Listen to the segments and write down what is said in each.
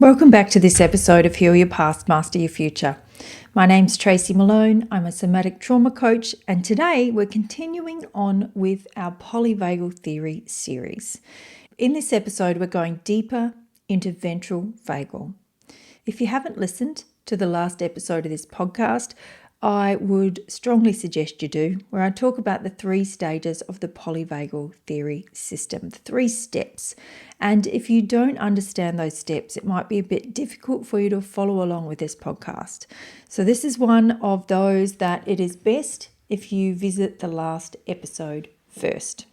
Welcome back to this episode of Heal Your Past, Master Your Future. My name's Tracy Malone. I'm a somatic trauma coach, and today we're continuing on with our Polyvagal Theory series. In this episode, we're going deeper into ventral vagal. If you haven't listened to the last episode of this podcast, I would strongly suggest you do, where I talk about the 3 stages of the Polyvagal Theory system, the 3 steps. And if you don't understand those steps, it might be a bit difficult for you to follow along with this podcast. So this is one of those that it is best if you visit the last episode first.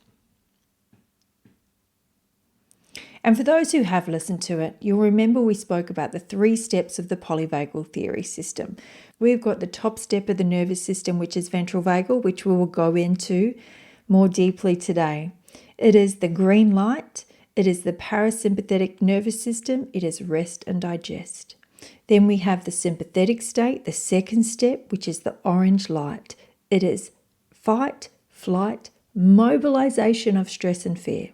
And for those who have listened to it, you'll remember we spoke about the 3 steps of the Polyvagal Theory system. We've got the top step of the nervous system, which is ventral vagal, which we will go into more deeply today. It is the green light. It is the parasympathetic nervous system. It is rest and digest. Then we have the sympathetic state, the second step, which is the orange light. It is fight, flight, mobilization of stress and fear.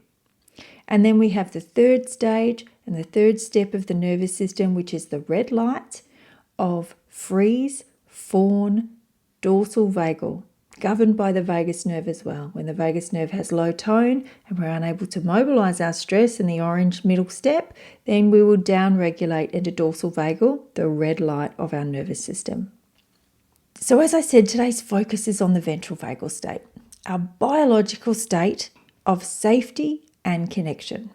And then we have the third stage and the third step of the nervous system, which is the red light of freeze, fawn, dorsal vagal, governed by the vagus nerve as well. When the vagus nerve has low tone and we're unable to mobilize our stress in the orange middle step, then we will down-regulate into dorsal vagal, the red light of our nervous system. So as I said, today's focus is on the ventral vagal state, our biological state of safety and connection.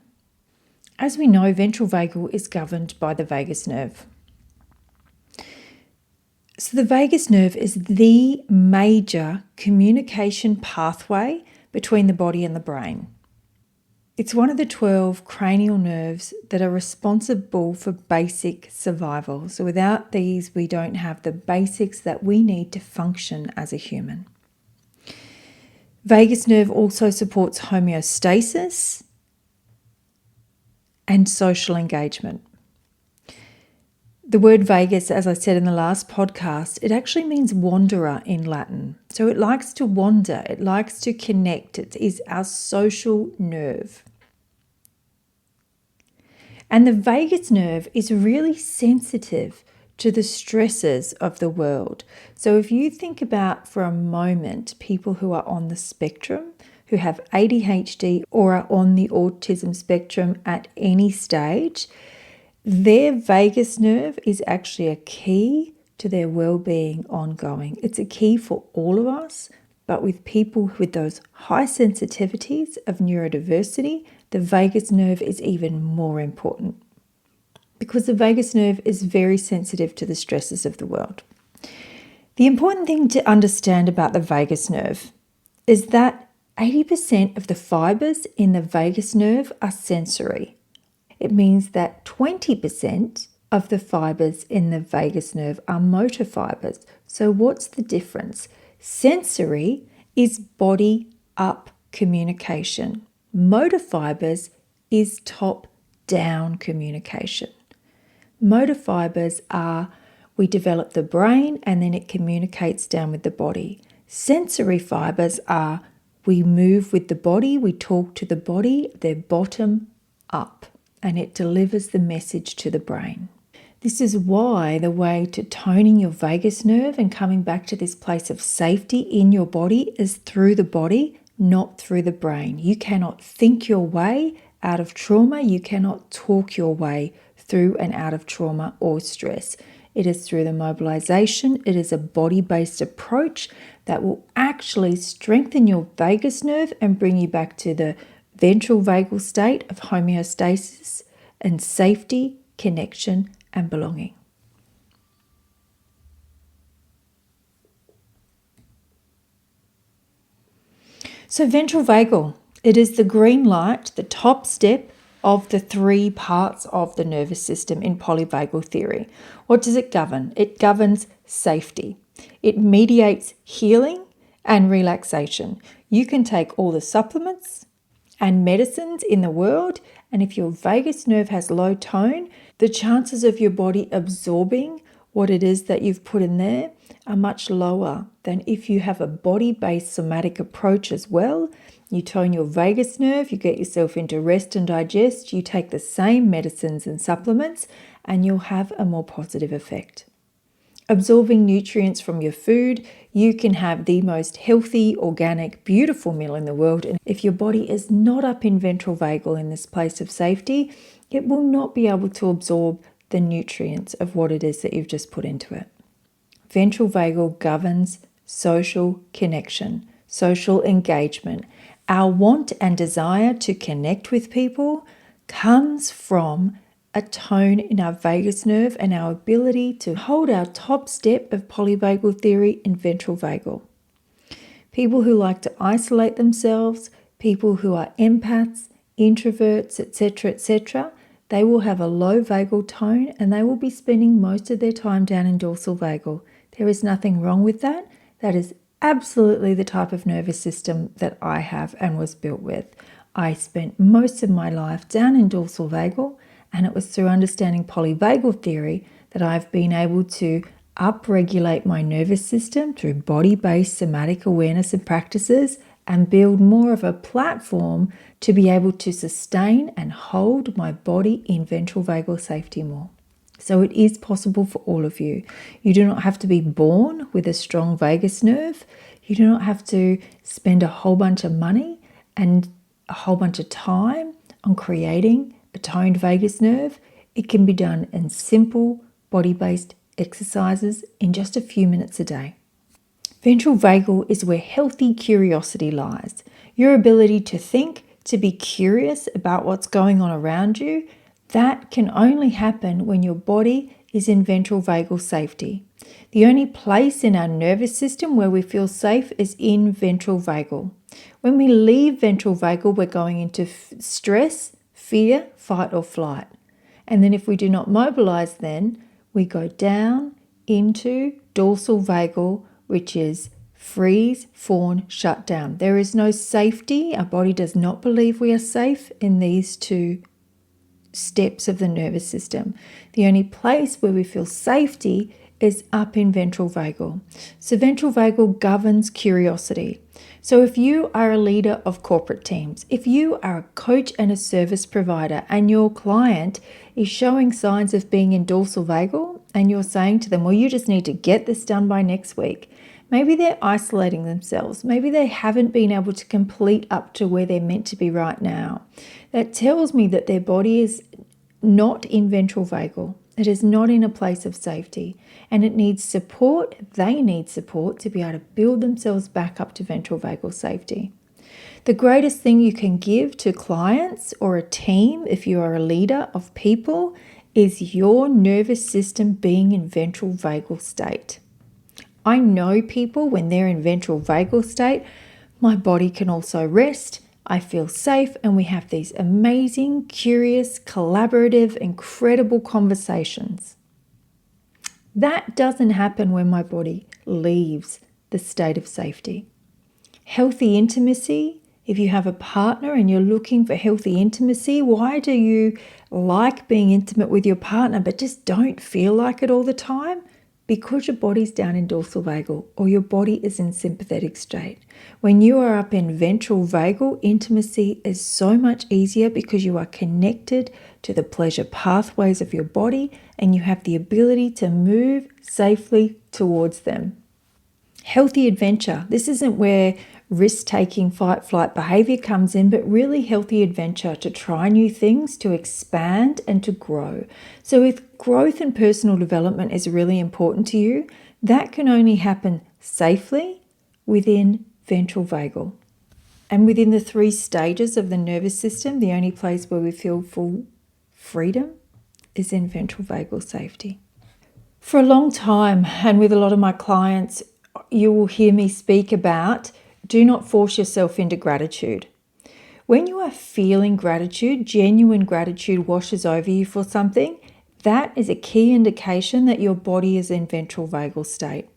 As we know, ventral vagal is governed by the vagus nerve. So the vagus nerve is the major communication pathway between the body and the brain. It's one of the 12 cranial nerves that are responsible for basic survival. So without these, we don't have the basics that we need to function as a human. Vagus nerve also supports homeostasis and social engagement. The word vagus, as I said in the last podcast, it actually means wanderer in Latin. So it likes to wander, it likes to connect. It is our social nerve. And the vagus nerve is really sensitive to the stresses of the world. So if you think about for a moment people who are on the spectrum, who have ADHD or are on the autism spectrum at any stage, their vagus nerve is actually a key to their well-being ongoing. It's a key for all of us, but with people with those high sensitivities of neurodiversity, the vagus nerve is even more important, because the vagus nerve is very sensitive to the stresses of the world. The important thing to understand about the vagus nerve is that 80% of the fibers in the vagus nerve are sensory. It means that 20% of the fibers in the vagus nerve are motor fibers. So what's the difference? Sensory is body-up communication. Motor fibers is top-down communication. Motor fibers are, we develop the brain and then it communicates down with the body. Sensory fibers are, we move with the body, we talk to the body, they're bottom up, and it delivers the message to the brain. This is why the way to toning your vagus nerve and coming back to this place of safety in your body is through the body, not through the brain. You cannot think your way out of trauma. You cannot talk your way through and out of trauma or stress. It is through the mobilization. It is a body-based approach that will actually strengthen your vagus nerve and bring you back to the ventral vagal state of homeostasis and safety, connection, and belonging. So ventral vagal, it is the green light, the top step of the 3 parts of the nervous system in polyvagal theory. What does it govern? It governs safety. It mediates healing and relaxation. You can take all the supplements and medicines in the world, and if your vagus nerve has low tone, the chances of your body absorbing what it is that you've put in there are much lower than if you have a body-based somatic approach as well, You tone your vagus nerve, you get yourself into rest and digest, you take the same medicines and supplements, and you'll have a more positive effect. Absorbing nutrients from your food, you can have the most healthy, organic, beautiful meal in the world. And if your body is not up in ventral vagal, in this place of safety, it will not be able to absorb the nutrients of what it is that you've just put into it. Ventral vagal governs social connection, social engagement. Our want and desire to connect with people comes from a tone in our vagus nerve and our ability to hold our top step of polyvagal theory in ventral vagal. People who like to isolate themselves, people who are empaths, introverts, etc., they will have a low vagal tone and they will be spending most of their time down in dorsal vagal. There is nothing wrong with that. That is absolutely the type of nervous system that I have and was built with. I spent most of my life down in dorsal vagal, and it was through understanding polyvagal theory that I've been able to upregulate my nervous system through body-based somatic awareness and practices and build more of a platform to be able to sustain and hold my body in ventral vagal safety more. So it is possible for all of you. You do not have to be born with a strong vagus nerve. You do not have to spend a whole bunch of money and a whole bunch of time on creating a toned vagus nerve. It can be done in simple body-based exercises in just a few minutes a day. Ventral vagal is where healthy curiosity lies. Your ability to think, to be curious about what's going on around you, that can only happen when your body is in ventral vagal safety. The only place in our nervous system where we feel safe is in ventral vagal. When we leave ventral vagal, we're going into stress, fear, fight or flight. And then if we do not mobilize, then we go down into dorsal vagal, which is freeze, fawn, shut down. There is no safety. Our body does not believe we are safe in these two steps of the nervous system. The only place where we feel safety is up in ventral vagal. So ventral vagal governs curiosity. So if you are a leader of corporate teams, if you are a coach and a service provider and your client is showing signs of being in dorsal vagal and you're saying to them, well, you just need to get this done by next week. Maybe they're isolating themselves. Maybe they haven't been able to complete up to where they're meant to be right now. That tells me that their body is not in ventral vagal. It is not in a place of safety, and it needs support. They need support to be able to build themselves back up to ventral vagal safety. The greatest thing you can give to clients or a team, if you are a leader of people, is your nervous system being in ventral vagal state. I know people when they're in ventral vagal state, my body can also rest. I feel safe, and we have these amazing, curious, collaborative, incredible conversations. That doesn't happen when my body leaves the state of safety. Healthy intimacy, if you have a partner and you're looking for healthy intimacy, why do you like being intimate with your partner but just don't feel like it all the time? Because your body's down in dorsal vagal or your body is in sympathetic state. When you are up in ventral vagal, intimacy is so much easier because you are connected to the pleasure pathways of your body and you have the ability to move safely towards them. Healthy adventure. This isn't where risk-taking fight-flight behavior comes in, but really healthy adventure to try new things, to expand and to grow. So if growth and personal development is really important to you, that can only happen safely within ventral vagal. And within the 3 stages of the nervous system, the only place where we feel full freedom is in ventral vagal safety. For a long time, and with a lot of my clients, you will hear me speak about do not force yourself into gratitude. When you are feeling gratitude, genuine gratitude washes over you for something, that is a key indication that your body is in ventral vagal state.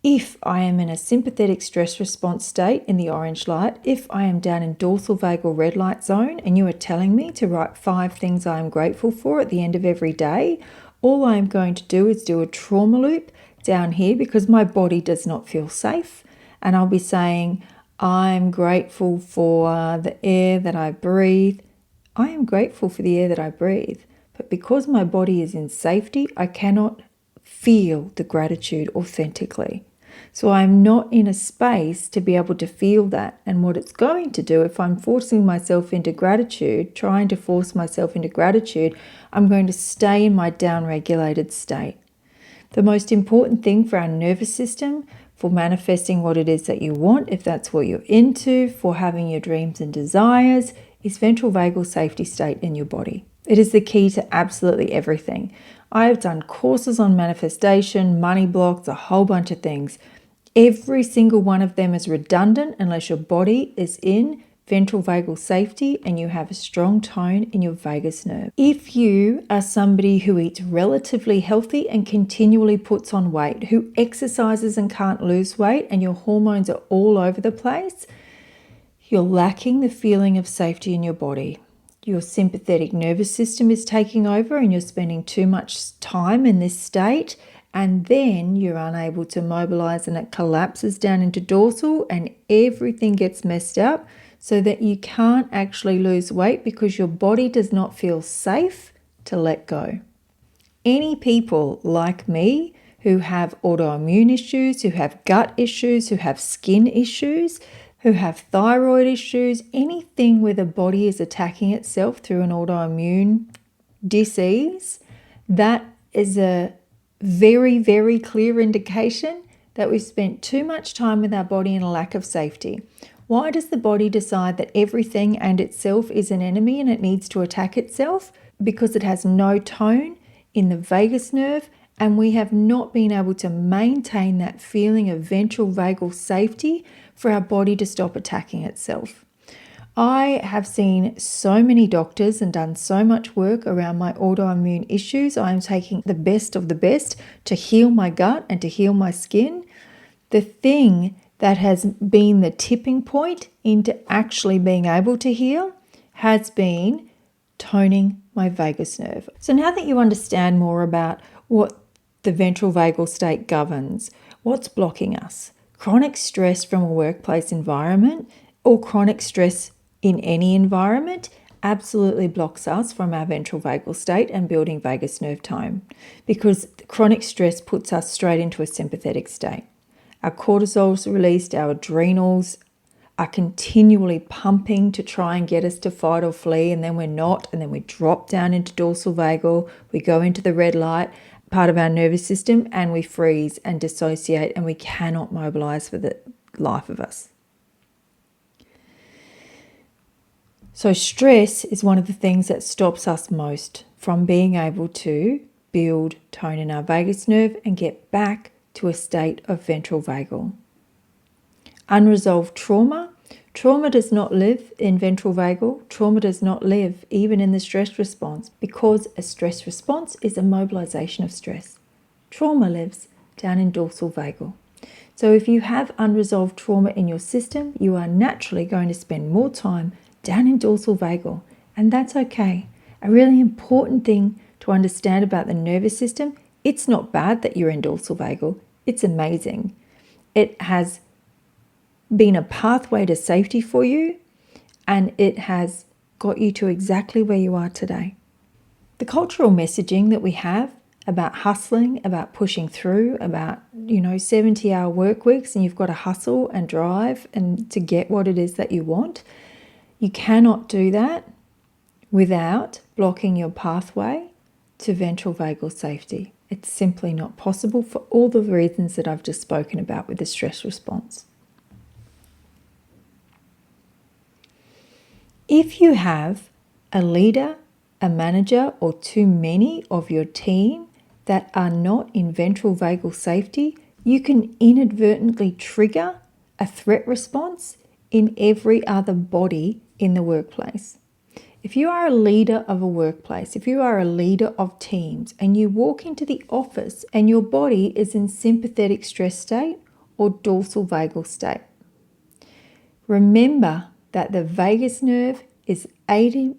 If I am in a sympathetic stress response state in the orange light, if I am down in dorsal vagal red light zone and you are telling me to write 5 things I am grateful for at the end of every day, all I am going to do is do a trauma loop down here because my body does not feel safe. And I'll be saying, I'm grateful for the air that I breathe. I am grateful for the air that I breathe. But because my body is in safety, I cannot feel the gratitude authentically. So I'm not in a space to be able to feel that. And what it's going to do, if I'm forcing myself into gratitude, trying to force myself into gratitude, I'm going to stay in my downregulated state. The most important thing for our nervous system, for manifesting what it is that you want, if that's what you're into, for having your dreams and desires, is ventral vagal safety state in your body. It is the key to absolutely everything. I have done courses on manifestation, money blocks, a whole bunch of things. Every single one of them is redundant unless your body is in ventral vagal safety and you have a strong tone in your vagus nerve. If you are somebody who eats relatively healthy and continually puts on weight, who exercises and can't lose weight, and your hormones are all over the place, you're lacking the feeling of safety in your body. Your sympathetic nervous system is taking over and you're spending too much time in this state, and then you're unable to mobilize and it collapses down into dorsal and everything gets messed up so that you can't actually lose weight because your body does not feel safe to let go. Any people like me who have autoimmune issues, who have gut issues, who have skin issues, who have thyroid issues, anything where the body is attacking itself through an autoimmune disease, that is a very, very clear indication that we've spent too much time with our body in a lack of safety. Why does the body decide that everything and itself is an enemy and it needs to attack itself? Because it has no tone in the vagus nerve, and we have not been able to maintain that feeling of ventral vagal safety for our body to stop attacking itself. I have seen so many doctors and done so much work around my autoimmune issues. I am taking the best of the best to heal my gut and to heal my skin. The thing that has been the tipping point into actually being able to heal has been toning my vagus nerve. So now that you understand more about what the ventral vagal state governs, what's blocking us, chronic stress from a workplace environment or chronic stress in any environment absolutely blocks us from our ventral vagal state and building vagus nerve tone, because chronic stress puts us straight into a sympathetic state. Our cortisol is released, our adrenals are continually pumping to try and get us to fight or flee, and then we're not, and then we drop down into dorsal vagal, we go into the red light part of our nervous system, and we freeze and dissociate, and we cannot mobilize for the life of us. So stress is one of the things that stops us most from being able to build tone in our vagus nerve and get back to a state of ventral vagal. Unresolved trauma. Trauma does not live in ventral vagal. Trauma does not live even in the stress response, because a stress response is a mobilization of stress. Trauma lives down in dorsal vagal. So if you have unresolved trauma in your system, you are naturally going to spend more time down in dorsal vagal, and that's okay. A really important thing to understand about the nervous system, it's not bad that you're in dorsal vagal. It's amazing. It has been a pathway to safety for you, and it has got you to exactly where you are today. The cultural messaging that we have about hustling, about pushing through, about 70-hour work weeks, and you've got to hustle and drive and to get what it is that you want. You cannot do that without blocking your pathway to ventral vagal safety. It's simply not possible for all the reasons that I've just spoken about with the stress response. If you have a leader, a manager, or too many of your team that are not in ventral vagal safety, you can inadvertently trigger a threat response in every other body in the workplace. If you are a leader of a workplace, if you are a leader of teams, and you walk into the office and your body is in sympathetic stress state or dorsal vagal state, remember that the vagus nerve is 80%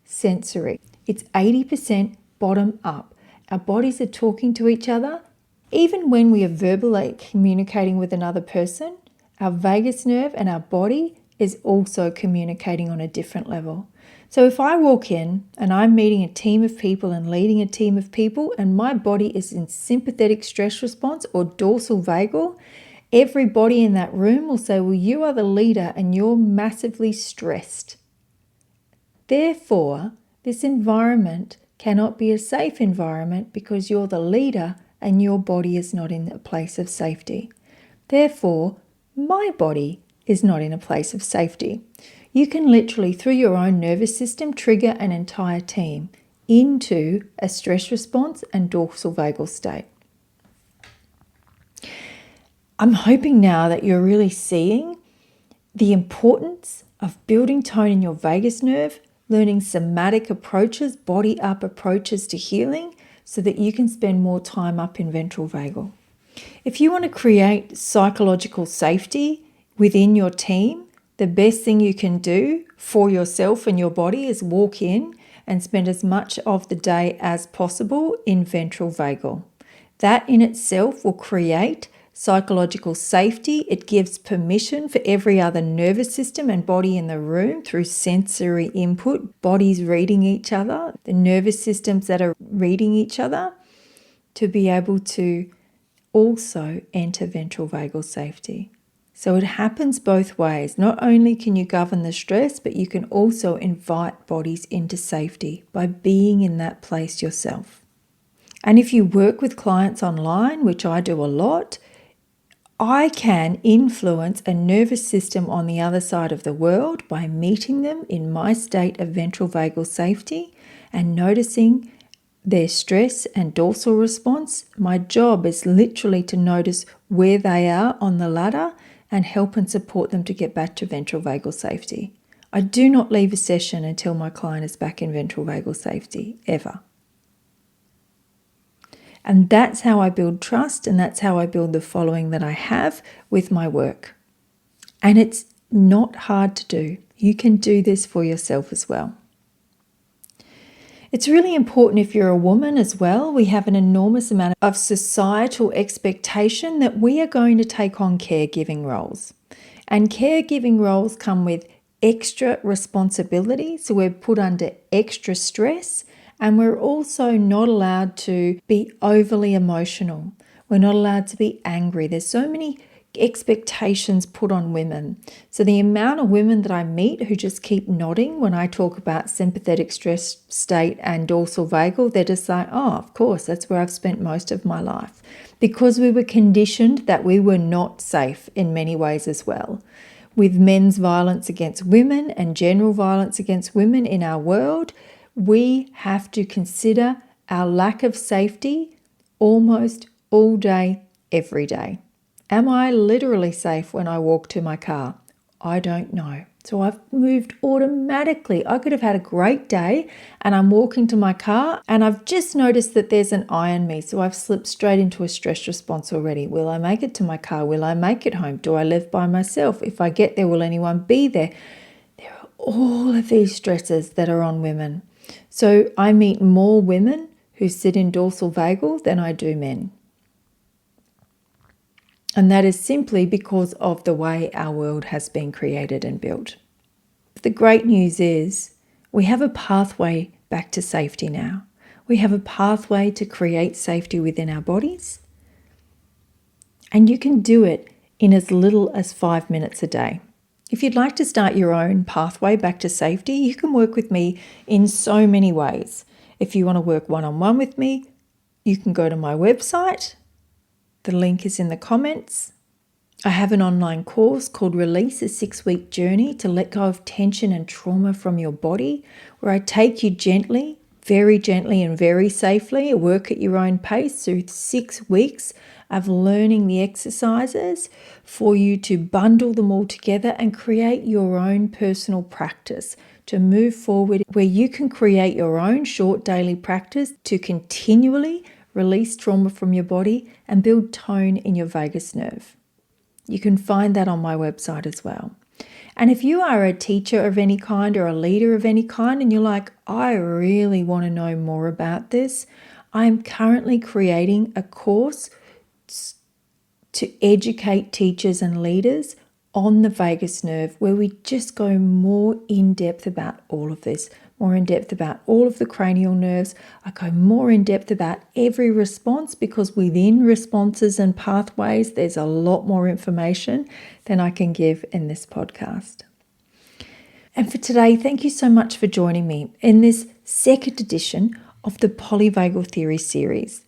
sensory. It's 80% bottom up. Our bodies are talking to each other. Even when we are verbally communicating with another person, our vagus nerve and our body is also communicating on a different level. So if I walk in and I'm meeting a team of people and leading a team of people and my body is in sympathetic stress response or dorsal vagal, everybody in that room will say, well, you are the leader and you're massively stressed. Therefore, this environment cannot be a safe environment because you're the leader and your body is not in a place of safety. Therefore, my body is not in a place of safety. You can literally, through your own nervous system, trigger an entire team into a stress response and dorsal vagal state. I'm hoping now that you're really seeing the importance of building tone in your vagus nerve, learning somatic approaches, body up approaches to healing so that you can spend more time up in ventral vagal. If you want to create psychological safety within your team, the best thing you can do for yourself and your body is walk in and spend as much of the day as possible in ventral vagal. That in itself will create psychological safety. It gives permission for every other nervous system and body in the room through sensory input, bodies reading each other, the nervous systems that are reading each other, to be able to also enter ventral vagal safety. So it happens both ways. Not only can you govern the stress, but you can also invite bodies into safety by being in that place yourself. And if you work with clients online, which I do a lot, I can influence a nervous system on the other side of the world by meeting them in my state of ventral vagal safety and noticing their stress and dorsal response. My job is literally to notice where they are on the ladder and help and support them to get back to ventral vagal safety. I do not leave a session until my client is back in ventral vagal safety, ever. And that's how I build trust, and that's how I build the following that I have with my work. And it's not hard to do. You can do this for yourself as well. It's really important if you're a woman as well. We have an enormous amount of societal expectation that we are going to take on caregiving roles. And caregiving roles come with extra responsibility, so we're put under extra stress, and we're also not allowed to be overly emotional. We're not allowed to be angry. There's so many expectations put on women. So the amount of women that I meet who just keep nodding when I talk about sympathetic stress state and dorsal vagal, they're just like, oh, of course, that's where I've spent most of my life. Because we were conditioned that we were not safe in many ways as well. With men's violence against women and general violence against women in our world, we have to consider our lack of safety almost all day, every day. Am I literally safe when I walk to my car? I don't know. So I've moved automatically. I could have had a great day and I'm walking to my car and I've just noticed that there's an eye on me. So I've slipped straight into a stress response already. Will I make it to my car? Will I make it home? Do I live by myself? If I get there, will anyone be there? There are all of these stresses that are on women. So I meet more women who sit in dorsal vagal than I do men. And that is simply because of the way our world has been created and built. The great news is we have a pathway back to safety now. We have a pathway to create safety within our bodies. And you can do it in as little as 5 minutes a day. If you'd like to start your own pathway back to safety, you can work with me in so many ways. If you want to work one-on-one with me, you can go to my website. The link is in the comments. I have an online course called Release, a 6-week journey to let go of tension and trauma from your body, where I take you gently, very gently and very safely, work at your own pace through 6 weeks of learning the exercises for you to bundle them all together and create your own personal practice to move forward, where you can create your own short daily practice to continually release trauma from your body and build tone in your vagus nerve. You can find that on my website as well. And if you are a teacher of any kind or a leader of any kind and you're like, I really want to know more about this, I'm currently creating a course to educate teachers and leaders on the vagus nerve where we just go more in depth about all of this, more in depth about all of the cranial nerves. I go more in depth about every response, because within responses and pathways, there's a lot more information than I can give in this podcast. And for today, thank you so much for joining me in this second edition of the Polyvagal Theory series.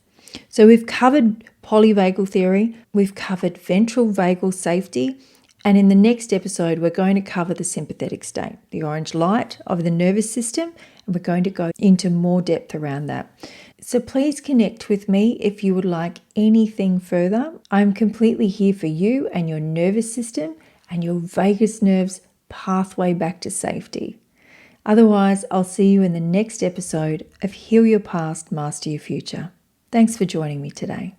So we've covered polyvagal theory, we've covered ventral vagal safety, and in the next episode, we're going to cover the sympathetic state, the orange light of the nervous system, and we're going to go into more depth around that. So please connect with me if you would like anything further. I'm completely here for you and your nervous system and your vagus nerve's pathway back to safety. Otherwise, I'll see you in the next episode of Heal Your Past, Master Your Future. Thanks for joining me today.